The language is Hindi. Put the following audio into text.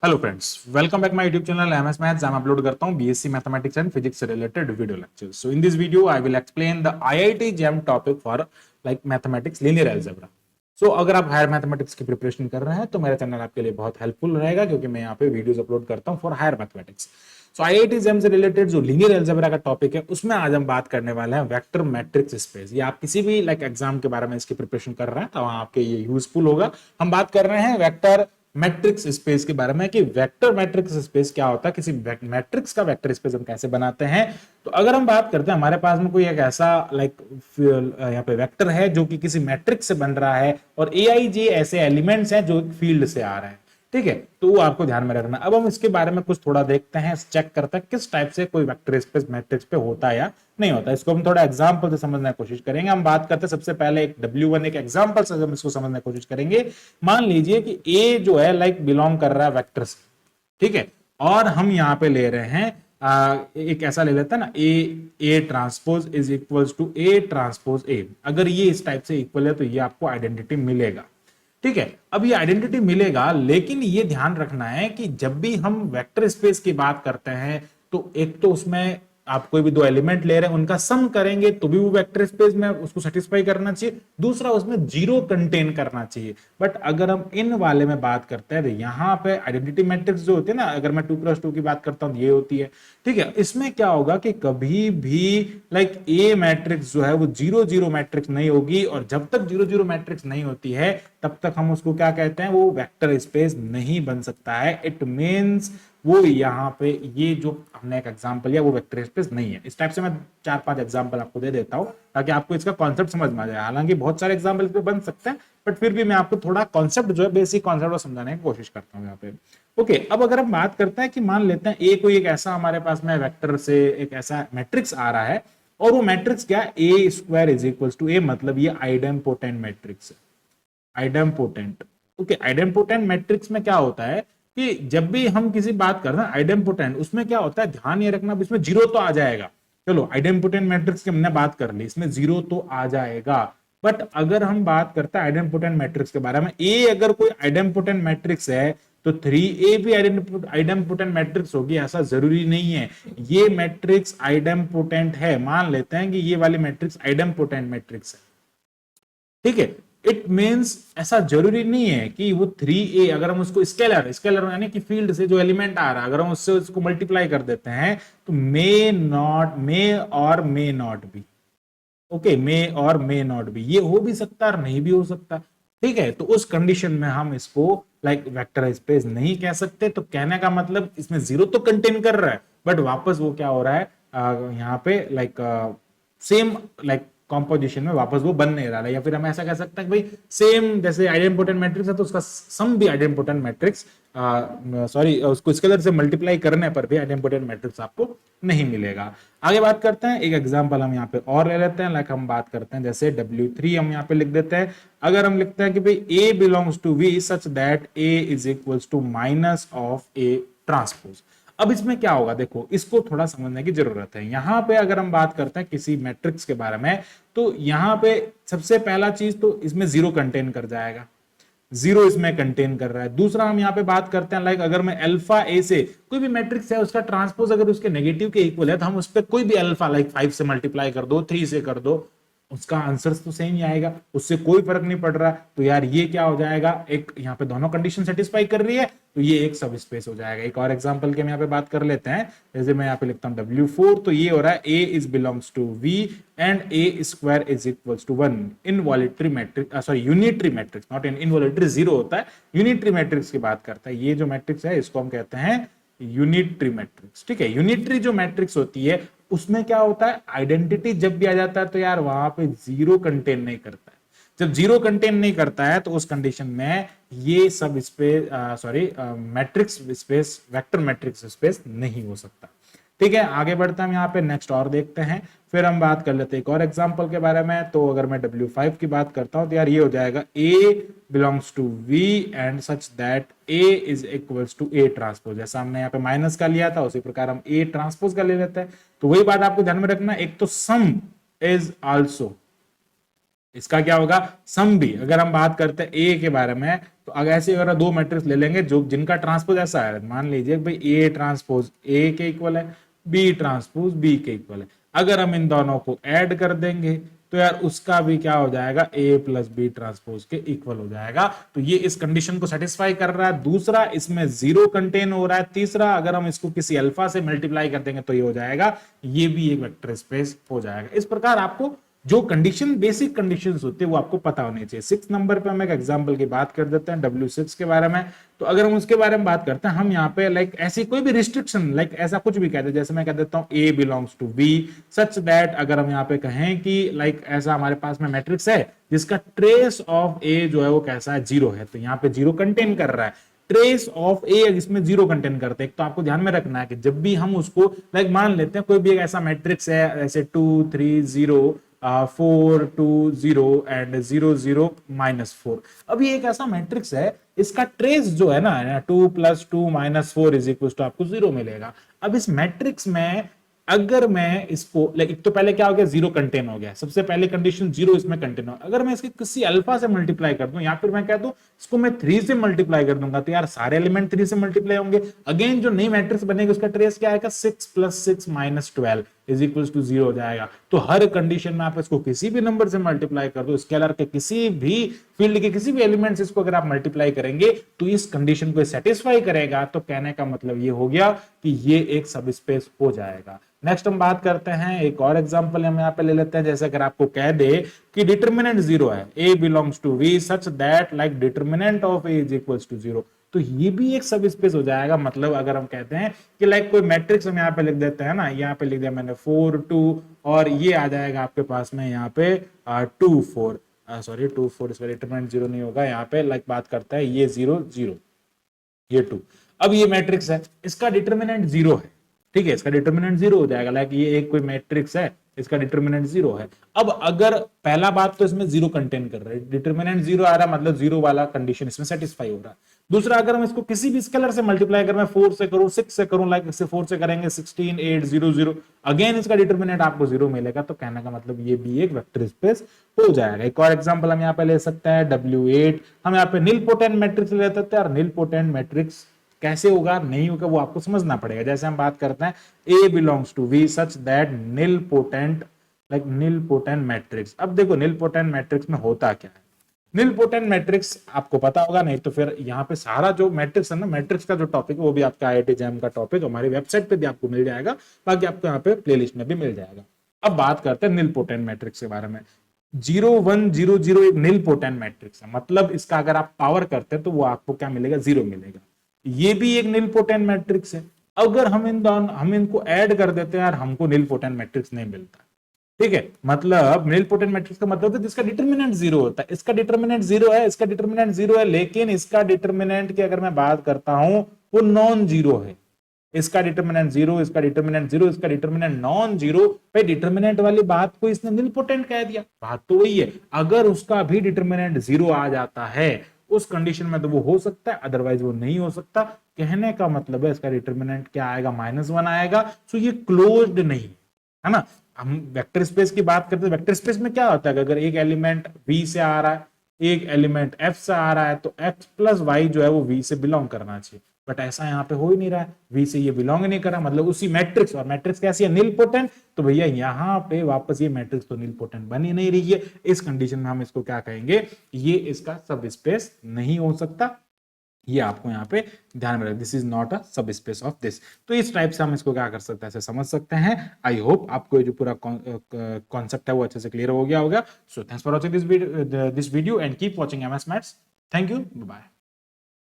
Hello friends, welcome back my YouTube channel MS maths. जहां मैं अपलोड करता हूं बीएससी मैथमेटिक्स एंड फिजिक्स से related video lectures. So in this video I will explain the IIT JAM topic for like mathematics linear algebra. So अगर आप हायर मैथमेटिक्स की प्रिपरेशन कर रहे हैं तो मेरा चैनल आपके लिए बहुत हेल्पफुल रहेगा, क्योंकि मैं यहाँ पे वीडियोस अपलोड करता हूँ for higher mathematics. So IIT JAM से रिलेटेड जो लीनियर अलजेब्रा का टॉपिक है उसमें आज हम बात करने वाले हैं वेक्टर मैट्रिक्स स्पेस। ये आप किसी भी लाइक एग्जाम के बारे में इसकी प्रिपरेशन कर रहे हैं तो आपके ये यूजफुल होगा। हम बात कर रहे हैं वेक्टर मैट्रिक्स स्पेस के बारे में कि वेक्टर मैट्रिक्स स्पेस क्या होता है, किसी मैट्रिक्स का वेक्टर स्पेस हम कैसे बनाते हैं। तो अगर हम बात करते हैं हमारे पास में कोई एक ऐसा लाइक यहाँ पे वेक्टर है जो कि किसी मैट्रिक्स से बन रहा है और ए आई जे ऐसे एलिमेंट्स हैं जो फील्ड से आ रहे हैं, ठीक है, तो वो आपको ध्यान में रखना। अब हम इसके बारे में कुछ थोड़ा देखते हैं, चेक करते हैं किस टाइप से कोई वेक्टर स्पेस मैट्रिक्स पे होता है या नहीं होता। इसको हम थोड़ा एग्जांपल से समझने की कोशिश करेंगे। हम बात करते हैं सबसे पहले एक W1 एक एग्जांपल से हम इसको समझने की कोशिश करेंगे। मान लीजिए कि A जो है लाइक बिलोंग कर रहा है वेक्टर से, ठीक है, और हम यहाँ पे ले रहे हैं एक ऐसा ले लेते हैं ना, A transpose is equals to A transpose A. अगर ये इस टाइप से इक्वल है तो ये आपको आइडेंटिटी मिलेगा, ठीक है। अब ये आइडेंटिटी मिलेगा, लेकिन ये ध्यान रखना है कि जब भी हम वेक्टर स्पेस की बात करते हैं तो एक तो उसमें आप कोई भी दो एलिमेंट ले रहे हैं उनका सम करेंगे तो भी वो वेक्टर स्पेस में उसको सेटिस्फाई करना चाहिए, दूसरा उसमें जीरो कंटेन करना चाहिए। बट अगर हम इन वाले में बात करते हैं तो यहाँ पे आइडेंटिटी मैट्रिक्स जो होती है ना, अगर मैं 2x2 की बात करता हूँ ये होती है, ठीक है। इसमें क्या होगा कि कभी भी लाइक ए मैट्रिक्स जो है वो जीरो जीरो मैट्रिक्स नहीं होगी, और जब तक जीरो जीरो मैट्रिक्स नहीं होती है तब तक हम उसको क्या कहते हैं, वो वेक्टर स्पेस नहीं बन सकता है। इट मींस वो यहाँ पे ये जो हमने एक एग्जांपल लिया वो वेक्टर स्पेस नहीं है। इस टाइप से मैं 4-5 एग्जांपल आपको दे देता हूँ ताकि आपको इसका कॉन्सेप्ट समझ में आ जाए। हालांकि बहुत सारे एग्जांपल इस पे बन सकते हैं, बट फिर भी मैं आपको थोड़ा कॉन्सेप्ट जो है बेसिक कॉन्सेप्ट समझाने की कोशिश करता हूँ यहाँ पे। ओके, अब अगर हम बात करते हैं कि मान लेते हैं ए कोई एक ऐसा हमारे पास में वेक्टर से एक ऐसा मैट्रिक्स आ रहा है, और वो मैट्रिक्स क्या है, ए स्क्वायर इज इक्वल टू ए, मतलब ये आइडेम्पोटेंट मैट्रिक्स है, आइडेम्पोटेंट। ओके, आइडेम्पोटेंट मैट्रिक्स में क्या होता है कि जब भी हम किसी बात कर रहे हैं आइडेम्पोटेंट, उसमें क्या होता है, ध्यान ये रखना, इसमें जीरो तो आ जाएगा। चलो आइडेम्पोटेंट मैट्रिक्स की हमने बात कर ली, इसमें जीरो तो आ जाएगा। बट अगर हम बात करते हैं आइडेम्पोटेंट मैट्रिक्स के बारे में, ए अगर कोई आइडेम्पोटेंट मैट्रिक्स है तो 3A भी आइडेम्पोटेंट मैट्रिक्स होगी, ऐसा जरूरी नहीं है। ये मैट्रिक्स आइडेम्पोटेंट है, मान लेते हैं कि ये वाली मैट्रिक्स आइडेम्पोटेंट मैट्रिक्स है, ठीक है। इट मींस ऐसा जरूरी नहीं है कि वो 3A, अगर हम उसको स्केलर यानी कि फील्ड से जो एलिमेंट आ रहा है अगर हम उससे उसको मल्टीप्लाई कर देते हैं तो मे नॉट बी, ओके, मे और मे नॉट बी, ये हो भी सकता है और नहीं भी हो सकता, ठीक है। तो उस कंडीशन में हम इसको लाइक वेक्टर स्पेस नहीं कह सकते। तो कहने का मतलब इसमें जीरो तो कंटेन कर रहा है, बट वापस वो क्या हो रहा है, यहाँ पे लाइक सेम लाइक कॉम्पोजिशन में वापस वो बन नहीं रहा है। या फिर हम ऐसा कह सकते हैं कि भाई सेम जैसे आइडेम्पोटेंट मैट्रिक्स है तो उसका सम भी आइडेम्पोटेंट मैट्रिक्स, सॉरी, उसको स्केलर से मल्टीप्लाई करने पर भी आइडेम्पोटेंट मैट्रिक्स आपको नहीं मिलेगा। आगे बात करते हैं, एक एग्जांपल हम यहाँ पे और ले लेते हैं। लाइक हम बात करते हैं जैसे W3 हम यहाँ पे लिख देते हैं। अगर हम लिखते हैं कि भाई A belongs to V such that A is equals to minus of A transpose. अब इसमें क्या होगा, देखो इसको थोड़ा समझने की जरूरत है। यहां पे अगर हम बात करते हैं किसी मैट्रिक्स के बारे में तो यहां पे सबसे पहला चीज तो इसमें जीरो कंटेन कर जाएगा, जीरो इसमें कंटेन कर रहा है। दूसरा हम यहाँ पे बात करते हैं लाइक अगर मैं अल्फा ए से कोई भी मैट्रिक्स है उसका ट्रांसपोज अगर उसके नेगेटिव के इक्वल है तो हम उस पर कोई भी अल्फा लाइक 5 से मल्टीप्लाई कर दो, 3 से कर दो, उसका आंसर तो सेम ही आएगा, उससे कोई फर्क नहीं पड़ रहा। तो यार ये क्या हो जाएगा, एक यहाँ पे दोनों कंडीशन सेटिस्फाई कर रही है तो ये एक सब स्पेस हो जाएगा। एक और एग्जांपल के हम यहाँ पे बात कर लेते हैं। जैसे मैं यहाँ पे लिखता हूँ W4, तो ये हो रहा है A is belongs to V and A square is equals to 1। Involutory matrix, sorry unitary matrix, not in involutory, zero होता है, यूनिटरी मैट्रिक्स की बात करता है। ये जो मैट्रिक्स है इसको हम कहते हैं यूनिटरी मैट्रिक्स, ठीक है। यूनिटरी जो मैट्रिक्स होती है उसमें क्या होता है, आइडेंटिटी जब भी आ जाता है तो यार वहां पे जीरो कंटेन नहीं करता है। जब जीरो कंटेन नहीं करता है तो उस कंडीशन में ये सब space, sorry, matrix space, vector matrix space नहीं हो सकता, ठीक है। आगे बढ़ते हम यहाँ पे नेक्स्ट और देखते हैं। फिर हम बात कर लेते हैं एक और एग्जांपल के बारे में। तो अगर मैं W5 की बात करता हूं तो यार ये हो जाएगा A belongs to V and such that A is equals to A transpose. जैसा हमने यहाँ पे माइनस का लिया था उसी प्रकार हम A ट्रांसपोज का ले लेते हैं। तो वही बात आपको ध्यान में रखना, एक तो सम इज आल्सो, इसका क्या होगा, सम भी। अगर हम बात करते हैं ए के बारे में तो तो अगर ऐसे अगर दो मैट्रिक्स ले लेंगे जो जिनका ट्रांसपोज ऐसा है, मान लीजिए भाई ए ट्रांसपोज ए के इक्वल है, बी ट्रांसपोज बी के इक्वल है, अगर हम इन दोनों को ऐड कर देंगे तो यार उसका भी क्या हो जाएगा, ए प्लस बी ट्रांसपोज के इक्वल हो जाएगा। तो ये इस कंडीशन को सेटिस्फाई कर रहा है। दूसरा, इसमें जीरो कंटेन हो रहा है। तीसरा, अगर हम इसको किसी अल्फा से मल्टीप्लाई कर देंगे तो ये हो जाएगा, ये भी एक वेक्टर स्पेस हो जाएगा। इस प्रकार आपको जो कंडीशन, बेसिक कंडीशंस होते हैं वो आपको पता होने चाहिए। 6 नंबर पे हम एक एग्जांपल की बात कर देते हैं W6 के बारे में। तो अगर हम उसके बारे में बात करते हैं, हम यहाँ पे लाइक ऐसी कोई भी रिस्ट्रिक्शन, लाइक ऐसा कुछ भी कहते हैं, जैसे मैं कह देता हूँ A belongs to B such that, अगर हम यहाँ पे कहें कि लाइक ऐसा हमारे पास में मैट्रिक्स है जिसका ट्रेस ऑफ A जो है वो कैसा है, 0 है, तो यहाँ पे 0 कंटेन कर रहा है। ट्रेस ऑफ ए इसमें 0 कंटेन करते हैं। तो आपको ध्यान में रखना है कि जब भी हम उसको लाइक मान लेते हैं कोई भी एक ऐसा मैट्रिक्स है, ऐसे 2 3 0 4 2 0 एंड 0 0 -4, अब ये एक ऐसा मैट्रिक्स है, इसका ट्रेस जो है ना 2 + 2 - 4 इज इक्वल टू आपको 0 मिलेगा। अब इस मैट्रिक्स में अगर मैं इसको एक तो पहले क्या हो गया, 0 कंटेन हो गया, सबसे पहले कंडीशन 0 इसमें कंटेन हो। अगर मैं इसके किसी अल्फा से मल्टीप्लाई कर दूं या फिर मैं कह दूं इसको मैं 3 से मल्टीप्लाई कर दूंगा, तो यार सारे एलिमेंट 3 से मल्टीप्लाई होंगे। अगेन जो नई मैट्रिक्स बनेगी उसका ट्रेस क्या आएगा, 6 + 6 - 12 इज इक्वल टू 0 हो जाएगा। तो हर कंडीशन में आप इसको किसी भी नंबर से मल्टीप्लाई कर दो, स्केलर के किसी भी फील्ड के किसी भी एलिमेंट से इसको अगर आप मल्टीप्लाई करेंगे तो इस कंडीशन को सेटिस्फाई करेगा। तो कहने का मतलब ये हो गया कि ये एक सब स्पेस हो जाएगा। नेक्स्ट हम बात करते हैं, एक और एग्जांपल हम यहाँ पे ले लेते हैं। जैसे अगर आपको कह दे कि डिटरमिनेंट 0 है, A belongs to V such that like determinant of A is equals to 0, तो ये भी एक सब स्पेस हो जाएगा। मतलब अगर हम कहते हैं कि लाइक कोई मैट्रिक्स हम यहाँ पे लिख देते हैं ना, यहाँ पे लिख दिया मैंने 4 2 और ये आ जाएगा आपके पास में यहाँ पे 2 4, सॉरी 2 4, इसका डिटरमिनेंट 0 नहीं होगा यहाँ पे, लाइक बात करता है ये 0 0 ये 2। अब ये मैट्रिक्स है, इसका डिटरमिनेंट 0 है, ठीक है, इसका डिटरमिनेंट 0 हो जाएगा। लाइक ये एक कोई मैट्रिक्स है, इसका डिटरमिनेंट 0 है। अब अगर पहला बात तो इसमें 0 कंटेन कर रहा है, डिटरमिनेंट 0 आ रहा है, मतलब 0 वाला कंडीशन इसमें सेटिस्फाई हो रहा है। दूसरा, अगर हम इसको किसी भी स्केलर से मल्टीप्लाई कर, मैं 4 से करूं 6 से करूं, लाइक इससे 4 से करेंगे 16 8 0 0, अगेन इसका डिटरमिनेंट आपको 0 मिलेगा। तो कहने का मतलब ये भी एक वेक्टर स्पेस हो जाएगा। एक और एग्जांपल हम यहाँ पे ले सकते हैं, W8, हम यहाँ पे निलपोटेंट मैट्रिक्स ले लेते हैं। निलपोटेंट मैट्रिक्स कैसे होगा, नहीं होगा, वो आपको समझना पड़ेगा। जैसे हम बात करते हैं A belongs to V such that nilpotent, like nilpotent matrix. अब देखो निलपोटेंट मैट्रिक्स में होता क्या है, निलपोटेंट मैट्रिक्स आपको पता होगा, नहीं तो फिर यहाँ पे सारा जो मैट्रिक्स है ना, मैट्रिक्स का जो टॉपिक है वो भी आपका IIT जैम का टॉपिक हमारी वेबसाइट पे भी आपको मिल जाएगा, बाकी आपको यहाँ पे प्लेलिस्ट में भी मिल जाएगा। अब बात करते हैं निलपोटेंट मैट्रिक्स के बारे में। 0 1 0 0 एक निलपोटेंट मैट्रिक्स है, मतलब इसका अगर आप पावर करते हैं तो वो आपको क्या मिलेगा, 0 मिलेगा। ये भी एक निलपोटेंट मैट्रिक्स है। अगर हम इनको ऐड कर देते हैं यार, हमको निलपोटेंट मैट्रिक्स नहीं मिलता, ठीक है। मतलब निलपोटेंट मैट्रिक्स का मतलब है जिसका डिटरमिनेंट 0 होता है। इसका डिटरमिनेंट 0 है, इसका डिटरमिनेंट 0 है, लेकिन इसका डिटरमिनेंट की अगर मैं बात करता हूं वो नॉन जीरो है। इसका डिटरमिनेंट 0, इसका डिटरमिनेंट 0, इसका डिटरमिनेंट नॉन जीरो। भाई डिटरमिनेंट वाली बात को इसने निलपोटेंट कह दिया, बात तो वही है। अगर उसका भी डिटरमिनेंट 0 आ जाता है उस कंडीशन में तो वो हो सकता है, अदरवाइज वो नहीं हो सकता। कहने का मतलब है इसका डिटरमिनेंट क्या आएगा, -1 आएगा। सो ये क्लोज्ड नहीं है ना। हम वेक्टर स्पेस की बात करते हैं, वेक्टर स्पेस में क्या होता है, अगर एक एलिमेंट V से आ रहा है, एक एलिमेंट F से आ रहा है, तो X + Y जो है वो V से बिलोंग करना चाहिए। बट ऐसा यहाँ पे हो ही नहीं रहा है, V से ये बिलोंग नहीं कर रहा, मतलब उसी मैट्रिक्स, और मैट्रिक्स कैसी है, निलपोटेंट। तो भैया यहाँ पे वापस ये मैट्रिक्स तो निलपोटेंट बन ही नहीं रही है। इस कंडीशन में हम इसको क्या कहेंगे, ये इसका सब स्पेस नहीं हो सकता। ये आपको यहाँ पे ध्यान में रखना, दिस इज नॉट अ सब स्पेस ऑफ दिस। तो इस टाइप से हम इसको क्या कर सकते हैं, ऐसे समझ सकते हैं। आई होप आपको ये जो पूरा कॉन्सेप्ट है वो अच्छे से क्लियर हो गया होगा। So thanks for watching this video and keep watching MS maths. Thank you, bye.